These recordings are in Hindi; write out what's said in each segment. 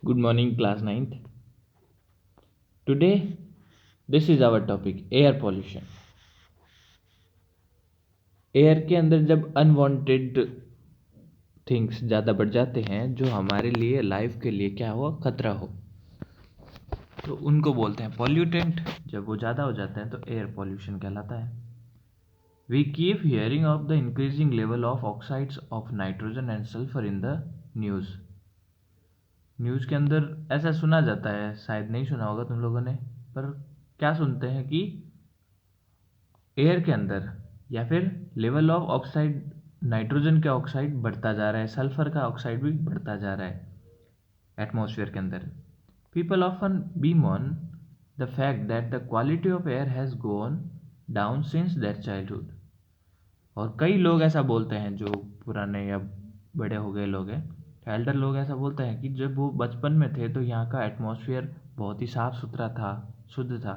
Good morning, class ninth. Today, this is our topic air pollution. Air के अंदर जब अनवांटेड थिंग्स ज़्यादा बढ़ जाते हैं जो हमारे लिए लाइफ के लिए क्या हो खतरा हो, तो उनको बोलते हैं पॉल्यूटेंट। जब वो ज़्यादा हो जाते हैं तो एयर पॉल्यूशन कहलाता है। We keep hearing of the increasing level of oxides of nitrogen and sulphur in the news. News के अंदर ऐसा सुना जाता है, शायद नहीं सुना होगा तुम लोगों ने, पर क्या सुनते हैं कि एयर के अंदर या फिर लेवल ऑफ ऑक्साइड, नाइट्रोजन का ऑक्साइड बढ़ता जा रहा है, सल्फर का ऑक्साइड भी बढ़ता जा रहा है एटमॉस्फेयर के अंदर। People often beam on the fact that the quality of air has gone down since their childhood. और कई लोग ऐसा बोलते हैं, जो पुराने या बड़े हो गए लोग हैं, एल्डर लोग ऐसा बोलते हैं कि जब वो बचपन में थे तो यहाँ का एटमॉस्फेयर बहुत ही साफ़ सुथरा था, शुद्ध था,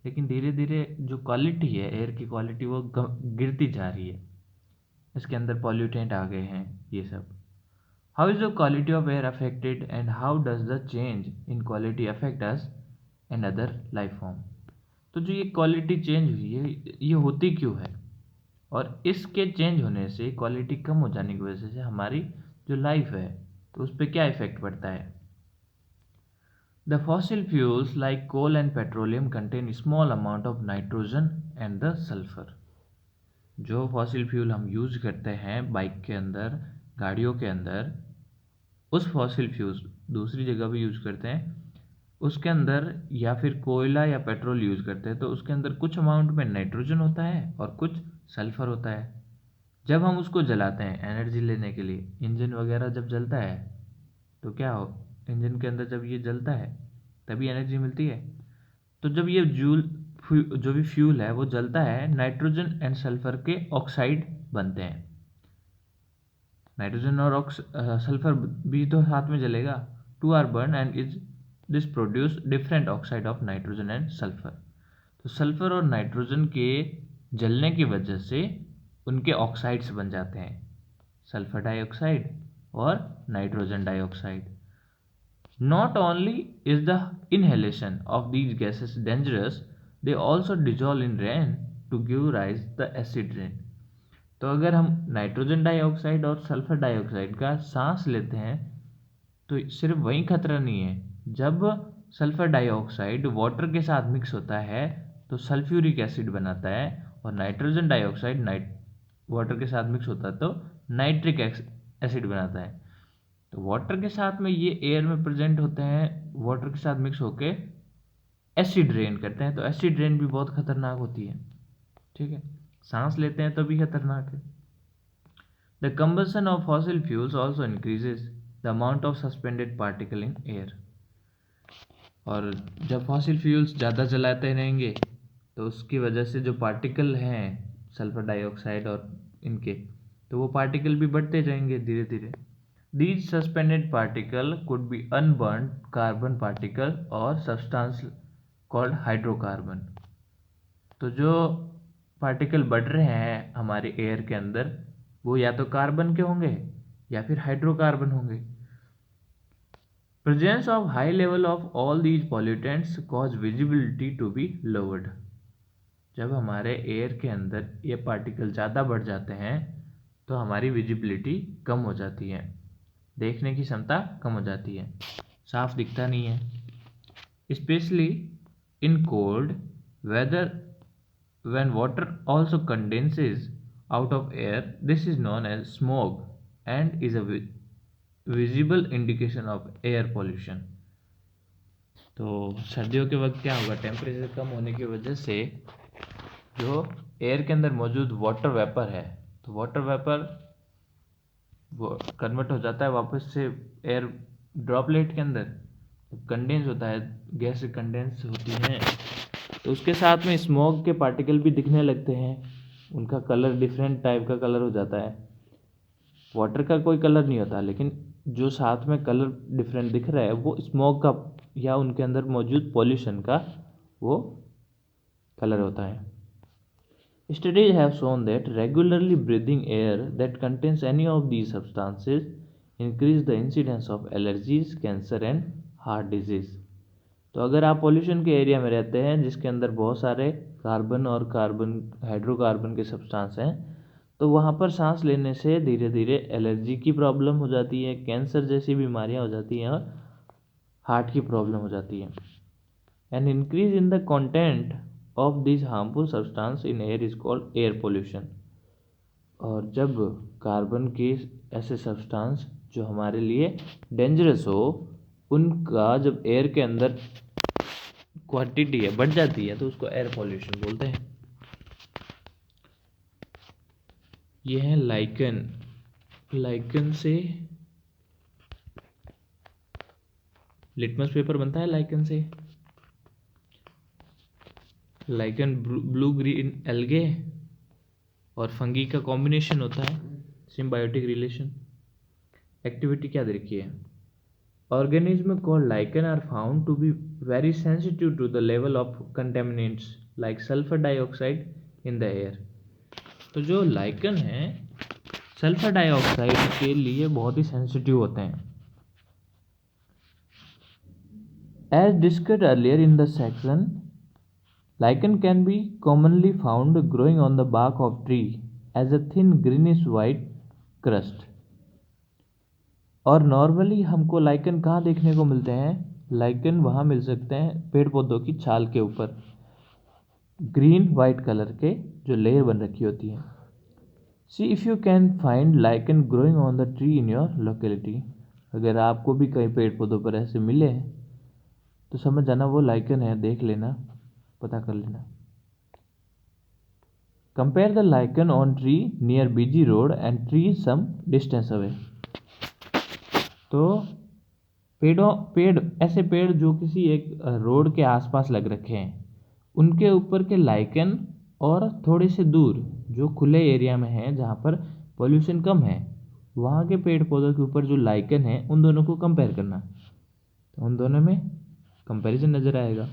लेकिन धीरे धीरे जो क्वालिटी है एयर की क्वालिटी वो गिरती जा रही है। इसके अंदर पॉल्यूटेंट आ गए हैं ये सब। How is the quality of air affected and how does the change in quality affect us and other life form. तो जो ये क्वालिटी चेंज हुई है ये होती क्यों है, और इसके चेंज होने से, क्वालिटी कम हो जाने की वजह से हमारी जो लाइफ है तो उस पर क्या इफेक्ट पड़ता है। The fossil fuels like coal and petroleum contain small amount of nitrogen and the sulphur. जो फॉसिल फ्यूल हम यूज करते हैं बाइक के अंदर, गाड़ियों के अंदर, उस फॉसिल फ्यूल्स दूसरी जगह भी यूज करते हैं, उसके अंदर या फिर कोयला या पेट्रोल यूज करते हैं तो उसके अंदर कुछ अमाउंट में नाइट्रोजन होता है और कुछ सल्फर होता है। जब हम उसको जलाते हैं एनर्जी लेने के लिए, इंजन वगैरह जब जलता है तो क्या हो, इंजन के अंदर जब ये जलता है तभी एनर्जी मिलती है। तो जब ये जो भी फ्यूल है वो जलता है, नाइट्रोजन एंड सल्फर के ऑक्साइड बनते हैं। नाइट्रोजन और सल्फर भी तो साथ में जलेगा। To are burn and is this produce different oxide of nitrogen and sulphur. तो सल्फर और नाइट्रोजन के जलने की वजह से उनके ऑक्साइड्स बन जाते हैं, सल्फर डाइऑक्साइड और nitrogen dioxide. Not only is the inhalation of these gases dangerous, they also dissolve in rain to give rise the acid rain. तो अगर हम नाइट्रोजन डाइऑक्साइड और सल्फर डाइऑक्साइड का सांस लेते हैं तो सिर्फ वही खतरा नहीं है, जब सल्फर डाइऑक्साइड वाटर के साथ मिक्स होता है तो सल्फ्यूरिक एसिड बनाता है, और नाइट्रोजन डाइऑक्साइड वाटर के साथ मिक्स होता है तो नाइट्रिक एसिड बनाता है। तो वाटर के साथ में ये एयर में प्रेजेंट होते हैं, वाटर के साथ मिक्स होके एसिड रेन करते हैं, तो एसिड रेन भी बहुत खतरनाक होती है। ठीक है, सांस लेते हैं तो भी खतरनाक है। The combustion of fossil fuels also increases the amount of suspended particle in air. और जब फॉसिल फ्यूल्स ज़्यादा जलाते रहेंगे तो उसकी वजह से जो पार्टिकल हैं सल्फर डाइऑक्साइड और इनके, तो वो पार्टिकल भी बढ़ते जाएंगे धीरे धीरे। These suspended particle could be unburned carbon particle or substance called hydrocarbon। तो जो पार्टिकल बढ़ रहे हैं हमारे एयर के अंदर वो या तो कार्बन के होंगे या फिर हाइड्रोकार्बन होंगे। Presence of high level of all these pollutants cause visibility to be lowered। जब हमारे एयर के अंदर ये पार्टिकल ज़्यादा बढ़ जाते हैं तो हमारी विजिबिलिटी कम हो जाती है, देखने की क्षमता कम हो जाती है, साफ दिखता नहीं है। Specially in cold weather when water also condenses out of air, this is known as smoke and is a visible indication of air pollution. तो सर्दियों के वक्त क्या होगा, टेम्परेचर कम होने की वजह से जो एयर के अंदर मौजूद वाटर वेपर है, तो वाटर वेपर वो कन्वर्ट हो जाता है वापस से एयर ड्रॉपलेट के अंदर, कंडेंस होता है, गैस कंडेंस होती हैं, तो उसके साथ में स्मोक के पार्टिकल भी दिखने लगते हैं। उनका कलर डिफरेंट टाइप का कलर हो जाता है। वाटर का कोई कलर नहीं होता, लेकिन जो साथ में कलर डिफरेंट दिख रहा है वो स्मोक का या उनके अंदर मौजूद पॉल्यूशन का वो कलर होता है। Studies have shown that regularly breathing air that contains any of these substances increase the incidence of allergies, cancer and heart disease. तो अगर आप पॉल्यूशन के एरिया में रहते हैं जिसके अंदर बहुत सारे कार्बन और हाइड्रोकार्बन के सब्सटेंस हैं, तो वहाँ पर सांस लेने से धीरे धीरे एलर्जी की प्रॉब्लम हो जाती है, कैंसर जैसी बीमारियाँ हो जाती हैं और हार्ट की प्रॉब्लम हो जाती है। An increase in the content of this harmful substance in air is called air pollution. और जब कार्बन के ऐसे सब्सटेंस जो हमारे लिए डेंजरस हो, उनका जब एयर के अंदर क्वांटिटी है बढ़ जाती है, तो उसको एयर पोल्यूशन बोलते हैं। ये है लाइकन। लाइकन से लिटमस पेपर बनता है। लाइकन से लाइकन ब्लू ग्रीन एल्गे और फंगी का कॉम्बिनेशन होता है, सिम्बायोटिक रिलेशन। एक्टिविटी क्या दे रखी है? Organisms called lichen are found to be very sensitive to the level of contaminants like sulfur dioxide in the air। तो जो लाइकन है सल्फर डाइऑक्साइड के लिए बहुत ही सेंसिटिव होते हैं। As discussed earlier in the section, lichen can be commonly found growing on the bark of tree as a thin greenish white crust। और नॉर्मली हमको लाइकन कहाँ देखने को मिलते हैं? लाइकन वहाँ मिल सकते हैं पेड़ पौधों की छाल के ऊपर, ग्रीन वाइट कलर के जो लेयर बन रखी होती है। See if you can find lichen growing on the tree in your locality. अगर आपको भी कई पेड़ पौधों पर ऐसे मिले तो समझ जाना वो लाइकन है, देख लेना, पता कर लेना। Compare the lichen on tree near busy road and tree some distance away. तो ऐसे पेड़ जो किसी एक रोड के आसपास लग रखे हैं, उनके ऊपर के लाइकन और थोड़े से दूर जो खुले एरिया में है जहाँ पर पोल्यूशन कम है, वहाँ के पेड़ पौधों के ऊपर जो लाइकन है उन दोनों को कंपेयर करना। तो उन दोनों में कंपैरिजन नज़र आएगा।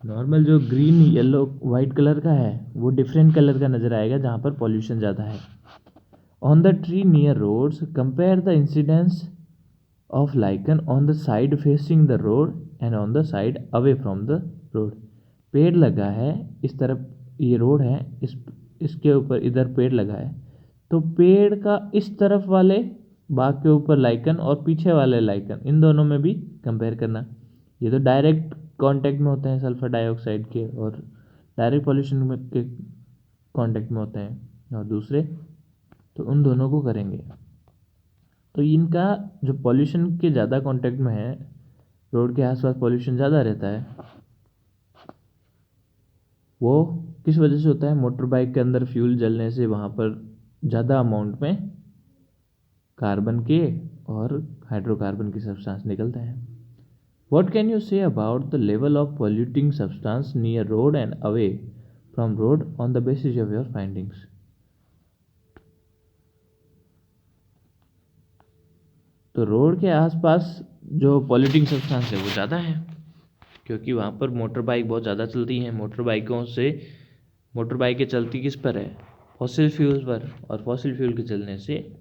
नॉर्मल जो ग्रीन येलो वाइट कलर का है वो डिफरेंट कलर का नज़र आएगा जहाँ पर पोल्यूशन ज़्यादा है। On the tree near roads compare the incidence of lichen on the side facing the road and on the side away from the road। पेड़ लगा है इस तरफ, ये रोड है, इसके ऊपर इधर पेड़ लगा है, तो पेड़ का इस तरफ वाले बाग के ऊपर लाइकन और पीछे वाले लाइकन, इन दोनों में भी कंपेयर करना। ये तो डायरेक्ट कांटेक्ट में होते हैं सल्फर डाइऑक्साइड के, और डायरेक्ट पॉल्यूशन में के कांटेक्ट में होते हैं, और दूसरे तो उन दोनों को करेंगे। तो इनका जो पॉल्यूशन के ज़्यादा कांटेक्ट में है, रोड के आसपास पॉल्यूशन ज़्यादा रहता है, वो किस वजह से होता है? मोटर बाइक के अंदर फ्यूल जलने से वहाँ पर ज़्यादा अमाउंट में कार्बन के और हाइड्रोकार्बन के सब्सटेंस निकलते हैं। What can you say about the level of polluting substance near road and away from road on the basis of your findings. तो रोड के आसपास जो पॉल्यूटिंग सब्सटेंस है वो ज़्यादा है, क्योंकि वहाँ पर मोटर बाइक बहुत ज़्यादा चलती हैं। मोटर बाइकें चलती किस पर है? फॉसिल फ्यूल पर, और फॉसिल फ्यूल के चलने से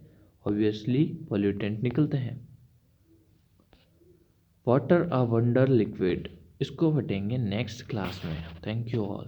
ऑब्वियसली पॉल्यूटेंट निकलते हैं। वाटर अ वंडर लिक्विड, इसको पढ़ेंगे नेक्स्ट क्लास में। Thank you all.